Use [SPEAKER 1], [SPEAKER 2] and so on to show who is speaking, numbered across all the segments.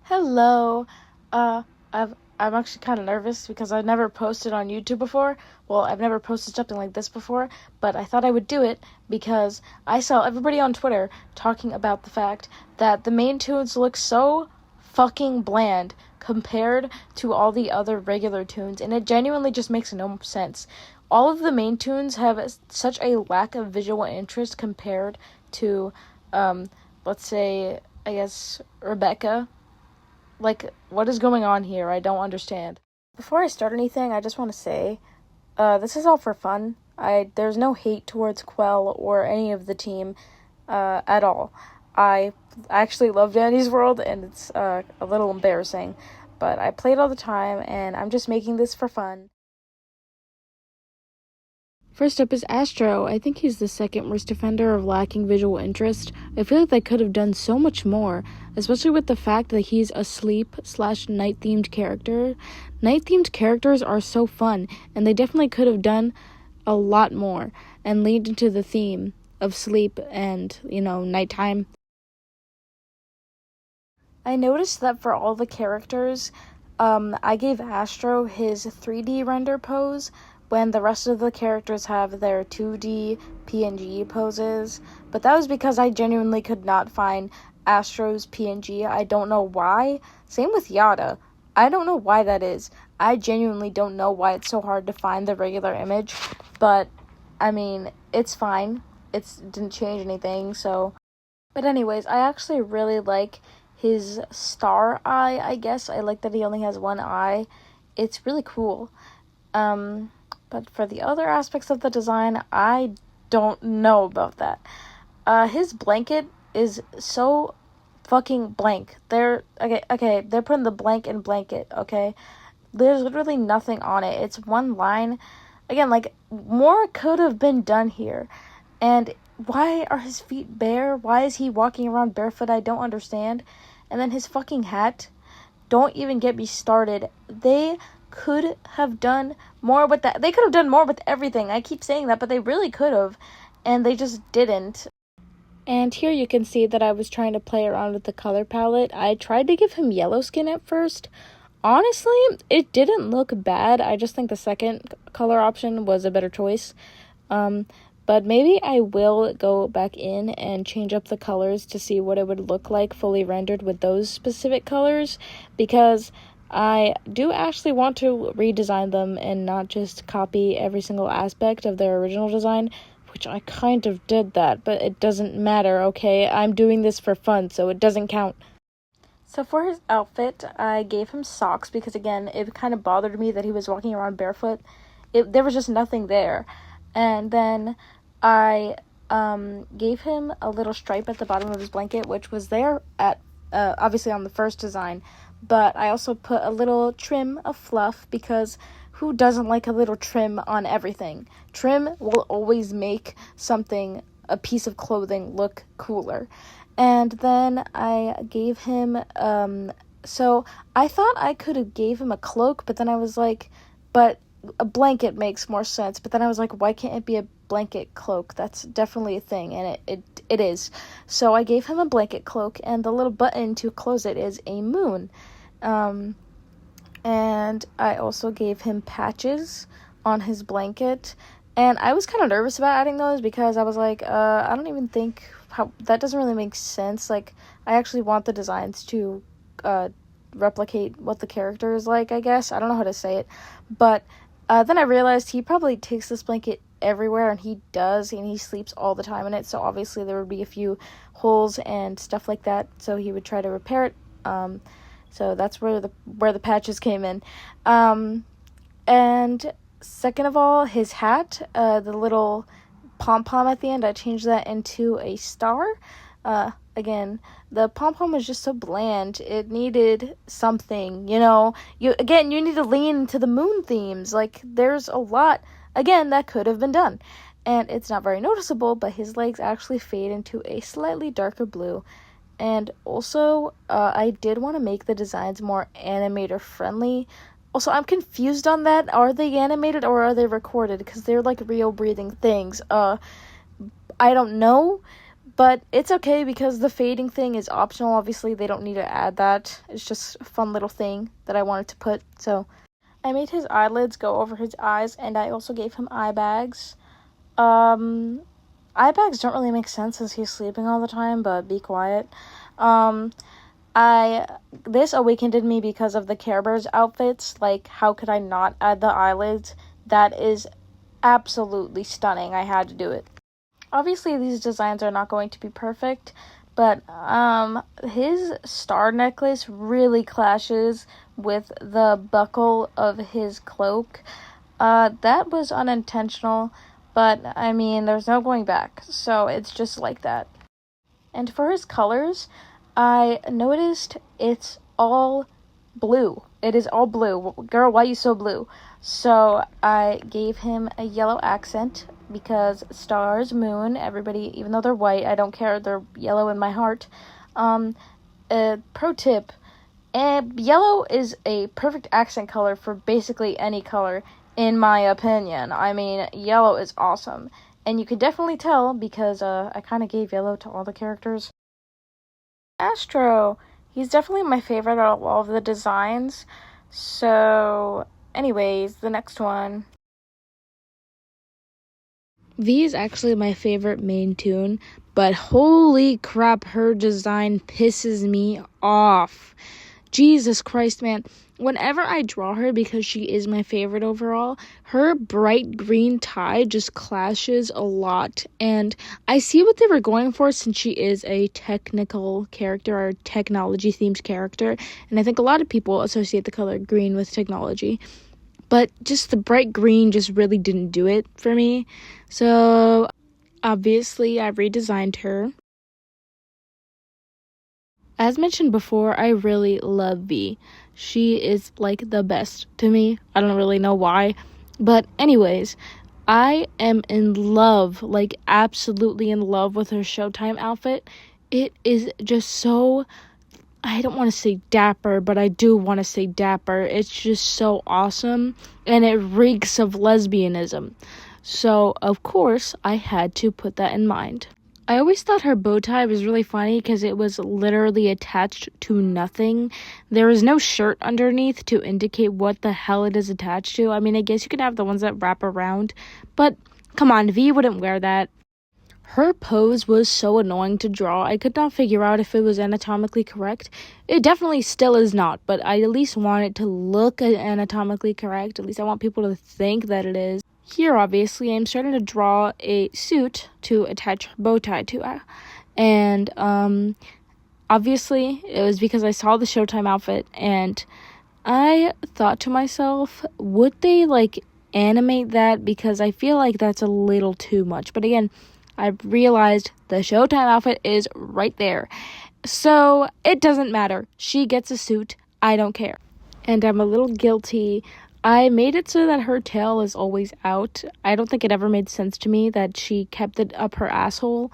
[SPEAKER 1] Hello. Uh, I'm actually kind of nervous because I've never posted on YouTube before. Well, I've never posted something like this before, but I thought I would do it because I saw everybody on Twitter talking about the fact that the main tunes look so fucking bland compared to all the other regular tunes, and it genuinely just makes no sense. All of the main tunes have such a lack of visual interest compared to, let's say, I guess, Rebecca. Like, what is going on here? I don't understand. Before I start anything, I just want to say, this is all for fun. There's no hate towards Quell or any of the team, at all. I actually love Danny's World, and it's, a little embarrassing. But I play it all the time, and I'm just making this for fun. First up is Astro. I think he's the second worst offender of lacking visual interest. I feel like they could have done so much more, especially with the fact that he's a sleep/night-themed character. Night-themed characters are so fun, and they definitely could have done a lot more and leaned into the theme of sleep and, nighttime. I noticed that for all the characters, I gave Astro his 3D render pose when the rest of the characters have their 2D PNG poses, but that was because I genuinely could not find Astro's PNG. I don't know why. Same with Yada. I don't know why that is. I genuinely don't know why it's so hard to find the regular image, but, I mean, it's fine. It didn't change anything, so... But anyways, I actually really like his star eye, I guess. I like that he only has one eye. It's really cool. But for the other aspects of the design, I don't know about that. His blanket is so fucking blank. They're putting the blank in blanket, okay? There's literally nothing on it. It's one line. Again, like, more could have been done here. And why are his feet bare? Why is he walking around barefoot? I don't understand. And then his fucking hat. Don't even get me started. They could have done more with that. They could have done more with everything. I keep saying that, but they really could have. And they just didn't. And here you can see that I was trying to play around with the color palette. I tried to give him yellow skin at first. Honestly, it didn't look bad. I just think the second color option was a better choice. But maybe I will go back in and change up the colors to see what it would look like fully rendered with those specific colors, because I do actually want to redesign them and not just copy every single aspect of their original design, which I kind of did that, but it doesn't matter, okay? I'm doing this for fun, so it doesn't count. So for his outfit, I gave him socks because, again, it kind of bothered me that he was walking around barefoot. There was just nothing there. And then I gave him a little stripe at the bottom of his blanket, which was there at obviously on the first design, but I also put a little trim of fluff because who doesn't like a little trim on everything? Trim will always make something, a piece of clothing, look cooler. And then I gave him, so I thought I could have gave him a cloak, but then I was like, but a blanket makes more sense. But then I was like, why can't it be a blanket cloak? That's definitely a thing, and it is. So I gave him a blanket cloak, and the little button to close it is a moon. And I also gave him patches on his blanket, and I was kind of nervous about adding those because I was like, I don't even think how that doesn't really make sense. Like, I actually want the designs to replicate what the character is like, I guess. I don't know how to say it, but then I realized he probably takes this blanket everywhere, and he does, and he sleeps all the time in it, so obviously there would be a few holes and stuff like that, so he would try to repair it. So that's where the patches came in. And second of all, his hat, the little pom-pom at the end, I changed that into a star. Again, the pom-pom was just so bland. It needed something, You need to lean into the moon themes. Like, there's a lot, again, that could have been done. And it's not very noticeable, but his legs actually fade into a slightly darker blue. And also, I did want to make the designs more animator-friendly. Also, I'm confused on that. Are they animated or are they recorded? Because they're, like, real breathing things. I don't know. But it's okay because the fading thing is optional. Obviously, they don't need to add that. It's just a fun little thing that I wanted to put. So I made his eyelids go over his eyes, and I also gave him eye bags. Eye bags don't really make sense since he's sleeping all the time, but be quiet. This awakened in me because of the Care Bears outfits. Like, how could I not add the eyelids? That is absolutely stunning. I had to do it. Obviously, these designs are not going to be perfect, but his star necklace really clashes with the buckle of his cloak. That was unintentional, but I mean, there's no going back, so it's just like that. And for his colors, I noticed it's all blue. It is all blue. Girl, why are you so blue? So I gave him a yellow accent because stars, moon, everybody, even though they're white, I don't care. They're yellow in my heart. Pro tip, yellow is a perfect accent color for basically any color, in my opinion. I mean, yellow is awesome. And you can definitely tell because I kind of gave yellow to all the characters. Astro, he's definitely my favorite out of all of the designs. So, anyways, the next one. V is actually my favorite main tune, but holy crap, her design pisses me off. Jesus Christ, man. Whenever I draw her, because she is my favorite overall, her bright green tie just clashes a lot. And I see what they were going for since she is a technical character or technology-themed character. And I think a lot of people associate the color green with technology. But just the bright green just really didn't do it for me. So, obviously, I redesigned her. As mentioned before, I really love V. She is, like, the best to me. I don't really know why. But anyways, I am in love, like, absolutely in love with her Showtime outfit. It is just so, I don't want to say dapper, but I do want to say dapper. It's just so awesome, and it reeks of lesbianism. So, of course, I had to put that in mind. I always thought her bow tie was really funny because it was literally attached to nothing. There was no shirt underneath to indicate what the hell it is attached to. I mean, I guess you could have the ones that wrap around, but come on, V wouldn't wear that. Her pose was so annoying to draw. I could not figure out if it was anatomically correct. It definitely still is not, but I at least want it to look anatomically correct. At least I want people to think that it is. Here, obviously, I'm starting to draw a suit to attach her bow tie to. And, obviously, it was because I saw the Showtime outfit, and I thought to myself, would they, like, animate that? Because I feel like that's a little too much. But again, I realized the Showtime outfit is right there. So, it doesn't matter. She gets a suit. I don't care. And I'm a little guilty. I made it so that her tail is always out. I don't think it ever made sense to me that she kept it up her asshole.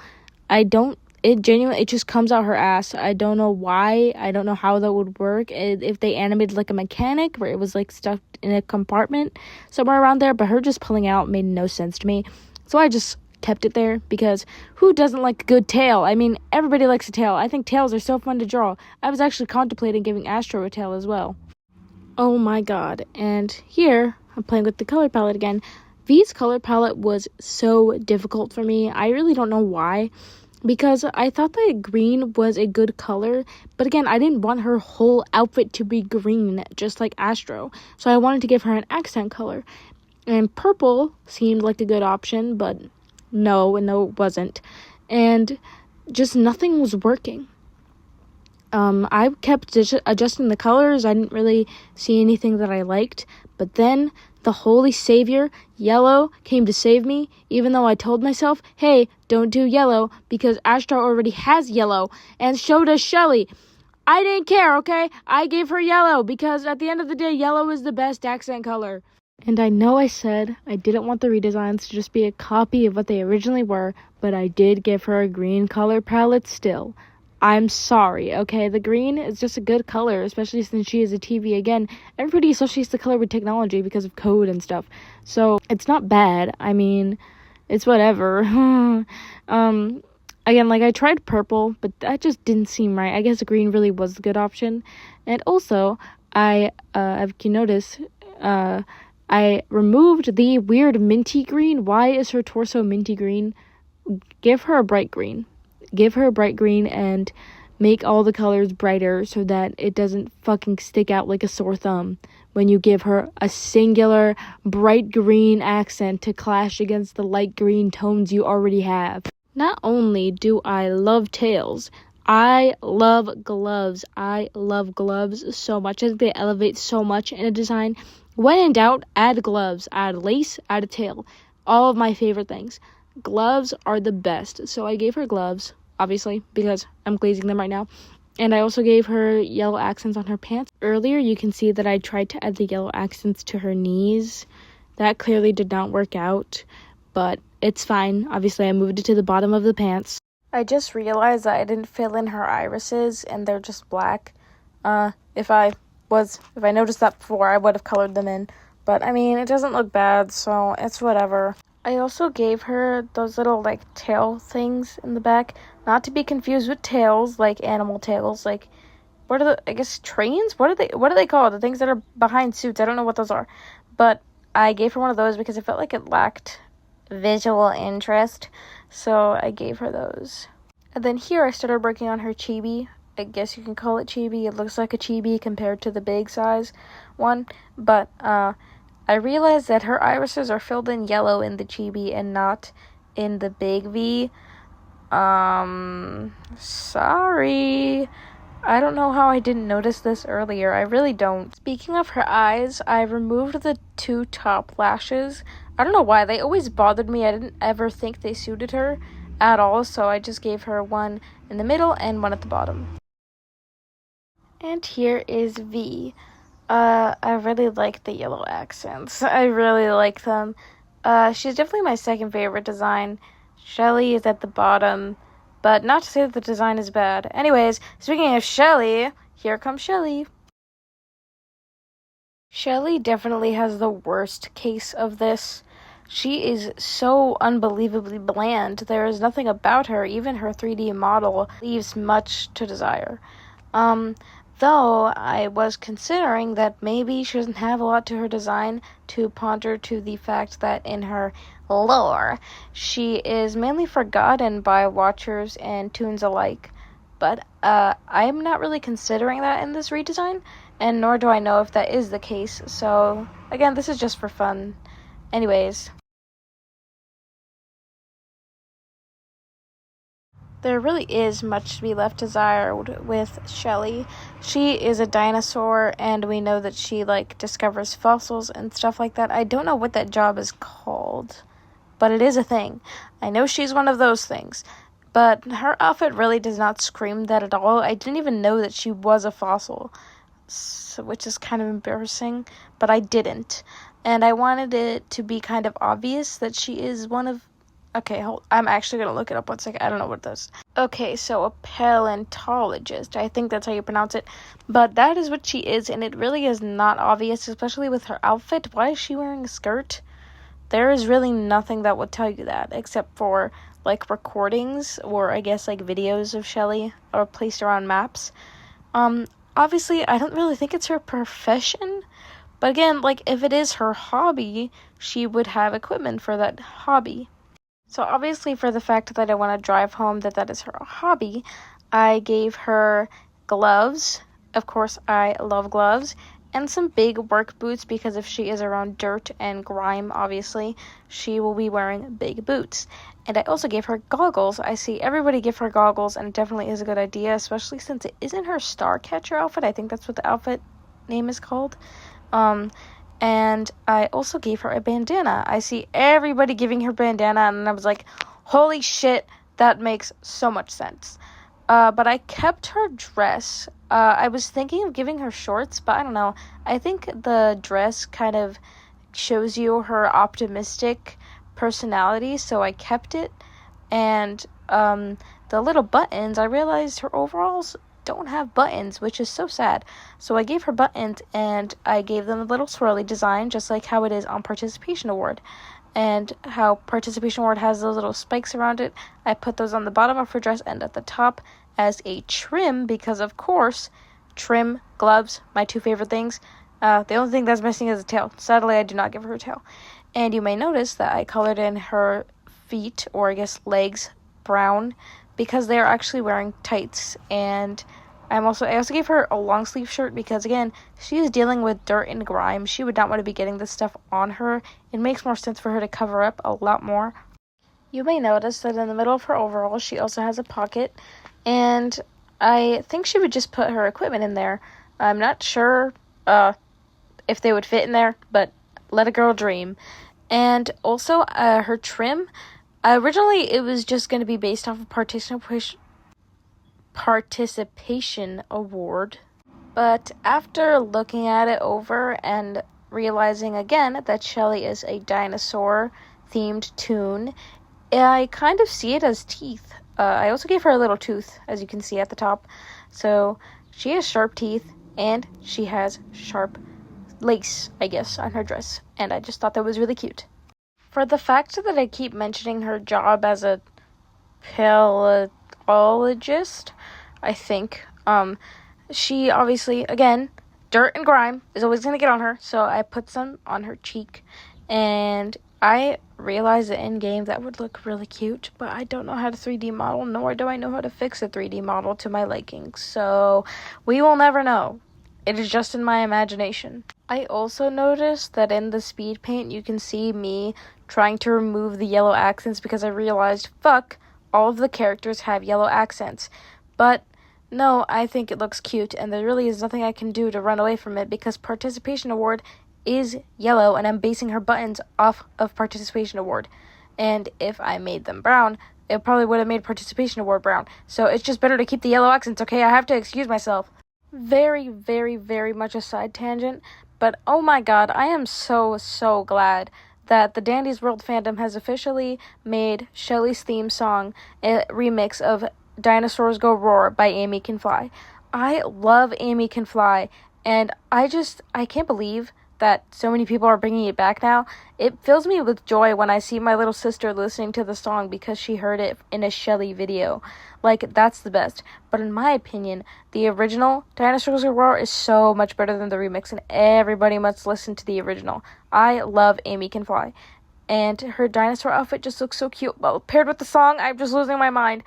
[SPEAKER 1] It just comes out her ass. I don't know why. I don't know how that would work. If they animated like a mechanic where it was like stuck in a compartment somewhere around there, but her just pulling out made no sense to me. So I just kept it there because who doesn't like a good tail? I mean, everybody likes a tail. I think tails are so fun to draw. I was actually contemplating giving Astro a tail as well. Oh my god. And here, I'm playing with the color palette again. V's color palette was so difficult for me. I really don't know why. Because I thought that green was a good color. But again, I didn't want her whole outfit to be green, just like Astro. So I wanted to give her an accent color. And purple seemed like a good option, but no, it wasn't. And just nothing was working. I kept adjusting the colors. I didn't really see anything that I liked. But then the holy savior, yellow, came to save me, even though I told myself, hey, don't do yellow, because Astro already has yellow, and so does Shelly. I didn't care, okay? I gave her yellow, because at the end of the day, yellow is the best accent color. And I know I said I didn't want the redesigns to just be a copy of what they originally were, but I did give her a green color palette still. I'm sorry, okay? The green is just a good color, especially since she is a TV. Again, everybody associates the color with technology because of code and stuff. So, it's not bad. I mean, it's whatever. Again, like, I tried purple, but that just didn't seem right. I guess green really was the good option. And also, if you notice, I removed the weird minty green. Why is her torso minty green? Give her a bright green. Give her a bright green and make all the colors brighter so that it doesn't fucking stick out like a sore thumb when you give her a singular bright green accent to clash against the light green tones you already have. Not only do I love tails, I love gloves. I love gloves so much. I think they elevate so much in a design. When in doubt, add gloves. Add lace, add a tail. All of my favorite things. Gloves are the best. So I gave her gloves, obviously, because I'm glazing them right now. And I also gave her yellow accents on her pants. Earlier, you can see that I tried to add the yellow accents to her knees. That clearly did not work out, but it's fine. Obviously, I moved it to the bottom of the pants. I just realized that I didn't fill in her irises, and they're just black. If I noticed that before, I would have colored them in. But, I mean, it doesn't look bad, so it's whatever. I also gave her those little, like, tail things in the back. Not to be confused with tails, like animal tails. Like, what are I guess, trains? What are they called? The things that are behind suits. I don't know what those are. But I gave her one of those because I felt like it lacked visual interest. So I gave her those. And then here I started working on her chibi. I guess you can call it chibi. It looks like a chibi compared to the big size one. But, I realized that her irises are filled in yellow in the chibi and not in the big V. Sorry. I don't know how I didn't notice this earlier. I really don't. Speaking of her eyes, I removed the 2 top lashes. I don't know why. They always bothered me. I didn't ever think they suited her at all, so I just gave her one in the middle and one at the bottom. And here is V. I really like the yellow accents. I really like them. She's definitely my second favorite design. Shelly is at the bottom, but not to say that the design is bad. Anyways, speaking of Shelly, here comes Shelly. Shelly definitely has the worst case of this. She is so unbelievably bland. There is nothing about her, even her 3D model, leaves much to desire. Though I was considering that maybe she doesn't have a lot to her design, to ponder to the fact that in her lore, she is mainly forgotten by watchers and toons alike. But I'm not really considering that in this redesign, and nor do I know if that is the case. So, again, this is just for fun. Anyways. There really is much to be left desired with Shelly. She is a dinosaur, and we know that she, discovers fossils and stuff like that. I don't know what that job is called, but it is a thing. I know she's one of those things, but her outfit really does not scream that at all. I didn't even know that she was a fossil, which is kind of embarrassing, but I didn't. And I wanted it to be kind of obvious that she is one of... Okay, I'm actually going to look it up 1 second. I don't know what it is. Okay, so a paleontologist. I think that's how you pronounce it. But that is what she is, and it really is not obvious, especially with her outfit. Why is she wearing a skirt? There is really nothing that would tell you that, except for, recordings, or I guess, videos of Shelly, or placed around maps. Obviously, I don't really think it's her profession. But again, if it is her hobby, she would have equipment for that hobby. So obviously for the fact that I want to drive home that is her hobby, I gave her gloves. Of course, I love gloves. And some big work boots because if she is around dirt and grime, obviously, she will be wearing big boots. And I also gave her goggles. I see everybody give her goggles, and it definitely is a good idea, especially since it isn't her Starcatcher outfit. I think that's what the outfit name is called. And I also gave her a bandana. I see everybody giving her bandana, and I was like, holy shit, that makes so much sense. But I kept her dress. I was thinking of giving her shorts, but I don't know. I think the dress kind of shows you her optimistic personality, so I kept it. And the little buttons, I realized her overalls don't have buttons, which is so sad. So I gave her buttons, and I gave them a little swirly design, just like how it is on Participation Award. and how Participation Award has those little spikes around it. I put those on the bottom of her dress and at the top as a trim because, of course, trim, gloves, my two favorite things. The only thing that's missing is a tail. Sadly, I do not give her a tail. And you may notice that I colored in her feet, or I guess legs, brown because they are actually wearing tights. And I also gave her a long sleeve shirt because, again, she is dealing with dirt and grime. She would not want to be getting this stuff on her. It makes more sense for her to cover up a lot more. You may notice that in the middle of her overalls, she also has a pocket, and I think she would just put her equipment in there. I'm not sure if they would fit in there, but let a girl dream. And also, her trim, originally it was just going to be based off of participation award, but after looking at it over and realizing again that Shelly is a dinosaur themed toon, I kind of see it as teeth. I also gave her a little tooth, as you can see at the top. So she has sharp teeth and she has sharp lace, I guess, on her dress, and I just thought that was really cute. For the fact that I keep mentioning her job as a paleologist, I think, she obviously, again, dirt and grime is always going to get on her, so I put some on her cheek, and I realized that in game that would look really cute, but I don't know how to 3D model, nor do I know how to fix a 3D model to my liking, so we will never know. It is just in my imagination. I also noticed that in the speed paint you can see me trying to remove the yellow accents because I realized, fuck, all of the characters have yellow accents. But no, I think it looks cute, and there really is nothing I can do to run away from it because Participation Award is yellow, and I'm basing her buttons off of Participation Award. And if I made them brown, it probably would have made Participation Award brown. So it's just better to keep the yellow accents, okay? I have to excuse myself. Very, very, very much a side tangent, but oh my god, I am so glad that the Dandy's World fandom has officially made Shelly's theme song a remix of Dinosaurs Go Roar by Amy Can Fly. I love Amy Can Fly, and I can't believe that so many people are bringing it back now. It fills me with joy when I see my little sister listening to the song because she heard it in a Shelly video. Like, that's the best. But in my opinion, the original Dinosaurs Go Roar is so much better than the remix, and everybody must listen to the original. I love Amy Can Fly, and her dinosaur outfit just looks so cute. But paired with the song, I'm just losing my mind.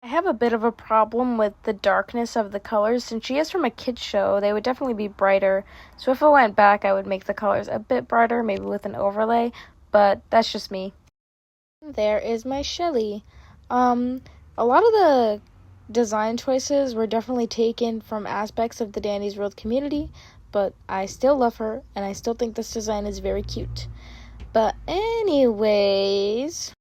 [SPEAKER 1] I have a bit of a problem with the darkness of the colors. Since she is from a kid's show, they would definitely be brighter. So if I went back, I would make the colors a bit brighter, maybe with an overlay. But that's just me. There is my Shelly. A lot of the design choices were definitely taken from aspects of the Dandy's World community, but I still love her, and I still think this design is very cute. But anyways,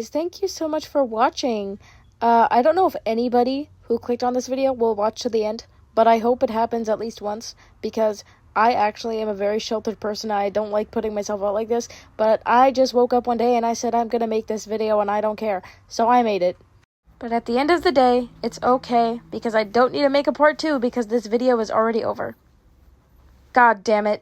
[SPEAKER 1] thank you so much for watching. I don't know if anybody who clicked on this video will watch to the end, but I hope it happens at least once, because I actually am a very sheltered person. I don't like putting myself out like this, but I just woke up one day and I said I'm gonna make this video and I don't care, so I made it. But at the end of the day, it's okay, because I don't need to make a part 2 because this video is already over. God damn it.